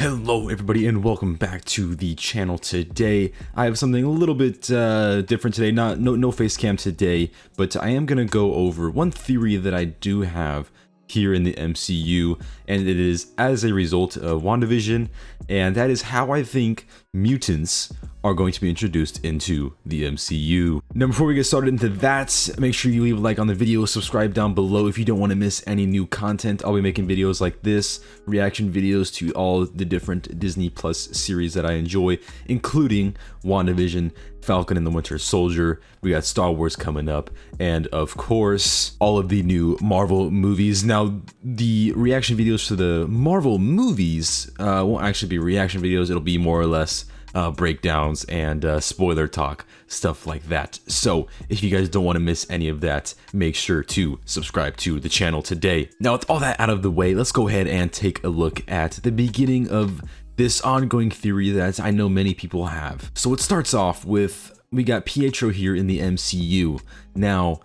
Hello everybody and welcome back to the channel. Today I have something a little bit different today. No face cam today, but I am gonna go over one theory that I do have here in the MCU, and it is as a result of WandaVision, and that is how I think mutants are going to be introduced into the MCU. Now, before we get started into that, make sure you leave a like on the video, subscribe down below if you don't want to miss any new content. I'll be making videos like this, reaction videos to all the different Disney Plus series that I enjoy, including WandaVision, Falcon and the Winter Soldier. We got Star Wars coming up, and of course, all of the new Marvel movies. Now, the reaction videos to the Marvel movies won't actually be reaction videos, it'll be more or less breakdowns and spoiler talk, stuff like that. So if you guys don't want to miss any of that, make sure to subscribe to the channel today. Now, with all that out of the way, let's go ahead and take a look at the beginning of this ongoing theory that I know many people have. So it starts off with, we got Pietro here in the MCU. Now,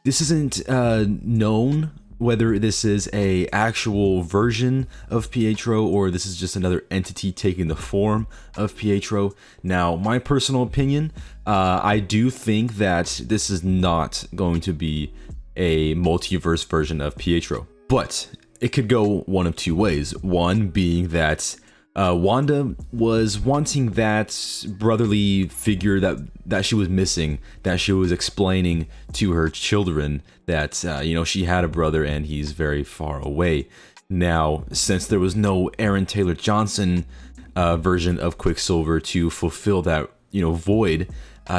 this isn't known whether this is a actual version of Pietro or this is just another entity taking the form of Pietro. Now, my personal opinion, I do think that this is not going to be a multiverse version of Pietro, but it could go one of two ways. One being that Wanda was wanting that brotherly figure that she was missing, that she was explaining to her children that, you know, she had a brother and he's very far away. Now, since there was no Aaron Taylor Johnson version of Quicksilver to fulfill that, you know, void,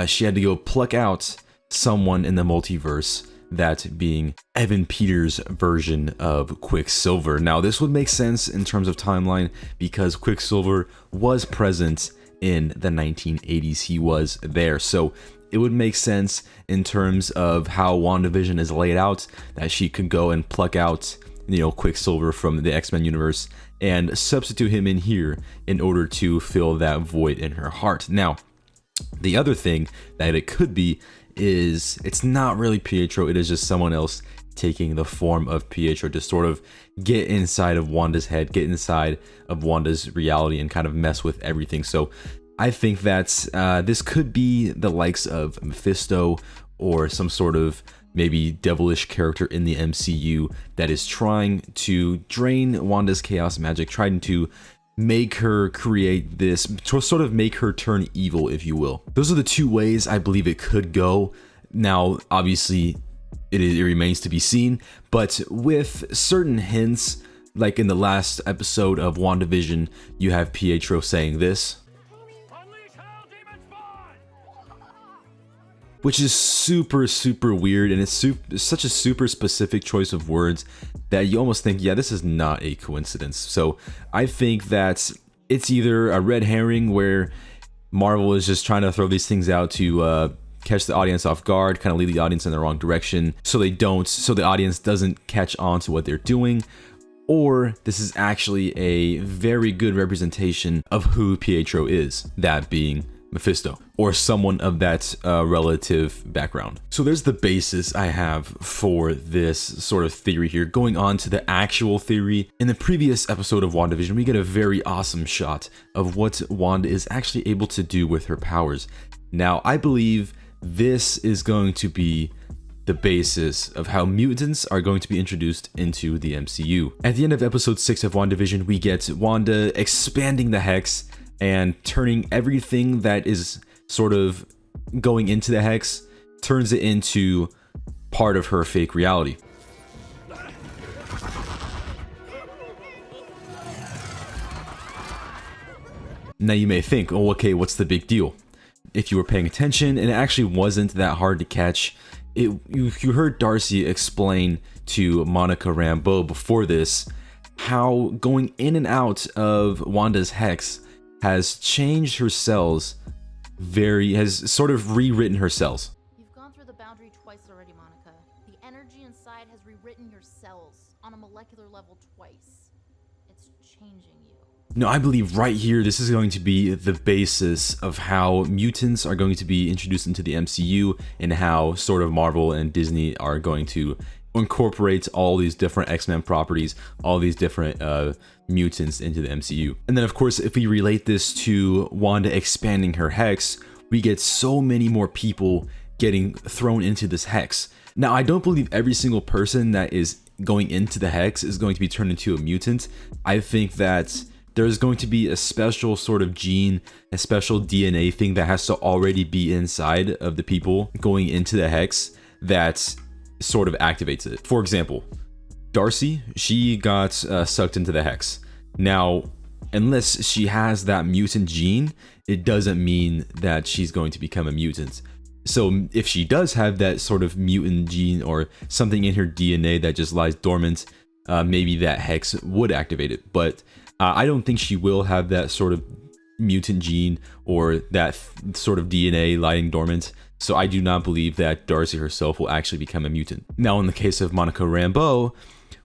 she had to go pluck out someone in the multiverse, that being Evan Peters' version of Quicksilver. Now, this would make sense in terms of timeline because Quicksilver was present in the 1980s. He was there. So it would make sense in terms of how WandaVision is laid out that she could go and pluck out, you know, Quicksilver from the X-Men universe and substitute him in here in order to fill that void in her heart. Now, the other thing that it could be is it's not really Pietro, it is just someone else taking the form of Pietro to sort of get inside of Wanda's head, get inside of Wanda's reality and kind of mess with everything. So I think that this could be the likes of Mephisto or some sort of maybe devilish character in the MCU that is trying to drain Wanda's chaos magic, trying to make her create this, to sort of make her turn evil, if you will. Those are the two ways I believe it could go. Now, obviously, it remains to be seen, but with certain hints, like in the last episode of WandaVision, you have Pietro saying this, which is super weird, and it's such a super specific choice of words that you almost think, yeah, this is not a coincidence. So I think that it's either a red herring where Marvel is just trying to throw these things out to catch the audience off guard, kind of lead the audience in the wrong direction, so the audience doesn't catch on to what they're doing, or this is actually a very good representation of who Pietro is, that being Mephisto, or someone of that relative background. So there's the basis I have for this sort of theory here. Going on to the actual theory, in the previous episode of WandaVision, we get a very awesome shot of what Wanda is actually able to do with her powers. Now, I believe this is going to be the basis of how mutants are going to be introduced into the MCU. At the end of episode 6 of WandaVision, we get Wanda expanding the Hex and turning everything that is sort of going into the Hex, turns it into part of her fake reality. Now you may think, oh, okay, what's the big deal? If you were paying attention, and it actually wasn't that hard to catch, you heard Darcy explain to Monica Rambeau before this how going in and out of Wanda's Hex has changed her cells, has sort of rewritten her cells. You've gone through the boundary twice already, Monica. The energy inside has rewritten your cells on a molecular level twice. It's changing you. No, I believe right here, this is going to be the basis of how mutants are going to be introduced into the MCU and how sort of Marvel and Disney are going to incorporate all these different X-Men properties, all these different mutants into the MCU. And then of course, if we relate this to Wanda expanding her hex, we get so many more people getting thrown into this hex. Now, I don't believe every single person that is going into the hex is going to be turned into a mutant. I think that there's going to be a special sort of gene, a special DNA thing that has to already be inside of the people going into the hex that sort of activates it. For example, Darcy, she got sucked into the hex. Now, unless she has that mutant gene, it doesn't mean that she's going to become a mutant. So if she does have that sort of mutant gene or something in her DNA that just lies dormant, maybe that hex would activate it. But I don't think she will have that sort of mutant gene or that sort of DNA lying dormant. So I do not believe that Darcy herself will actually become a mutant. Now, in the case of Monica Rambeau,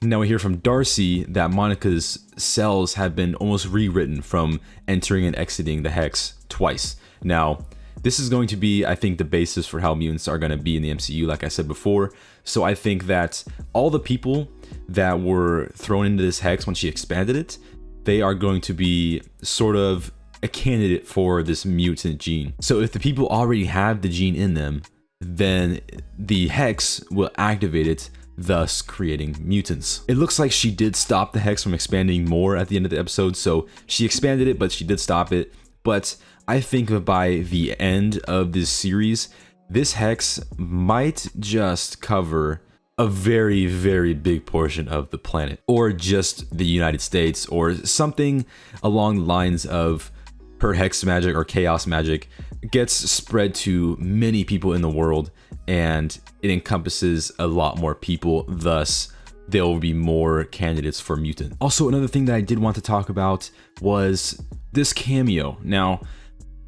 now we hear from Darcy that Monica's cells have been almost rewritten from entering and exiting the hex twice. Now, this is going to be, I think, the basis for how mutants are going to be in the MCU, like I said before. So I think that all the people that were thrown into this hex when she expanded it, they are going to be sort of a candidate for this mutant gene. So if the people already have the gene in them, then the hex will activate it, thus creating mutants. It looks like she did stop the hex from expanding more at the end of the episode, so she expanded it, but she did stop it. But I think that by the end of this series, this hex might just cover a very, very big portion of the planet, or just the United States, or something along the lines of her hex magic or chaos magic gets spread to many people in the world, and it encompasses a lot more people, thus there will be more candidates for mutant. Also, another thing that I did want to talk about was this cameo. Now,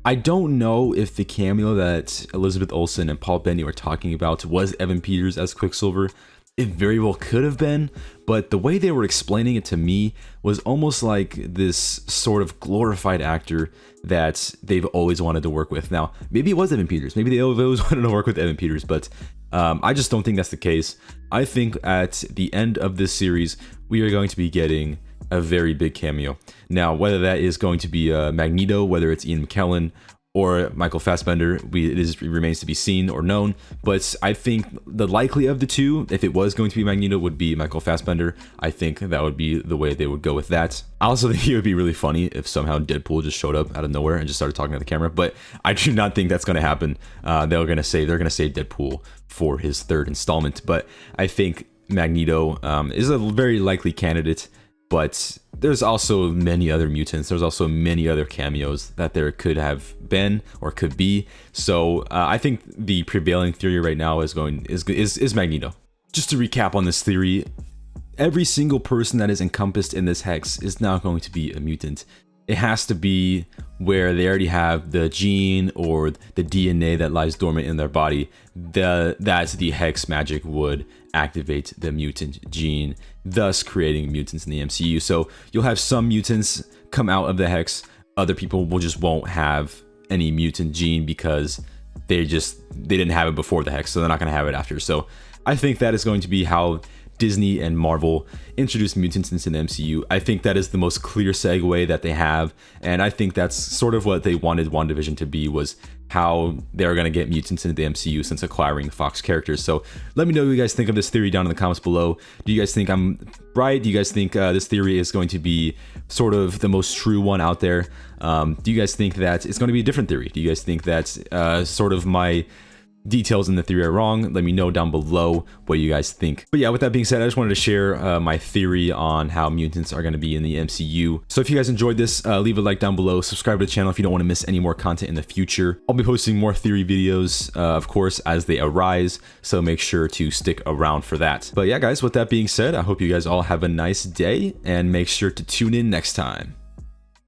I don't know if the cameo that Elizabeth Olsen and Paul Bettany were talking about was Evan Peters as Quicksilver. It very well could have been, but the way they were explaining it to me was almost like this sort of glorified actor that they've always wanted to work with. Now, maybe it was Evan Peters. Maybe they always wanted to work with Evan Peters, but I just don't think that's the case. I think at the end of this series, we are going to be getting a very big cameo. Now, whether that is going to be Magneto, whether it's Ian McKellen or Michael Fassbender, it remains to be seen or known. But I think the likely of the two, if it was going to be Magneto, would be Michael Fassbender. I think that would be the way they would go with that. I also think it would be really funny if somehow Deadpool just showed up out of nowhere and just started talking to the camera. But I do not think that's going to happen. They're going to save Deadpool for his third installment. But I think Magneto is a very likely candidate. But there's also many other mutants. There's also many other cameos that there could have been or could be. So I think the prevailing theory right now is Magneto. Just to recap on this theory, every single person that is encompassed in this hex is now going to be a mutant. It has to be where they already have the gene or the DNA that lies dormant in their body. That's the hex magic would activate the mutant gene, thus creating mutants in the MCU. So you'll have some mutants come out of the hex. Other people won't have any mutant gene because they didn't have it before the hex, so they're not going to have it after. So I think that is going to be how Disney and Marvel introduced mutants into the MCU. I think that is the most clear segue that they have, and I think that's sort of what they wanted WandaVision to be, was how they're going to get mutants into the MCU since acquiring Fox characters. So let me know what you guys think of this theory down in the comments below. Do you guys think I'm right? Do you guys think this theory is going to be sort of the most true one out there? Do you guys think that it's going to be a different theory? Do you guys think that sort of my details in the theory are wrong? Let me know down below what you guys think. But yeah, with that being said, I just wanted to share my theory on how mutants are going to be in the MCU. So if you guys enjoyed this, leave a like down below, subscribe to the channel if you don't want to miss any more content in the future. I'll be posting more theory videos, of course, as they arise, so make sure to stick around for that. But yeah, guys, with that being said, I hope you guys all have a nice day, and make sure to tune in next time.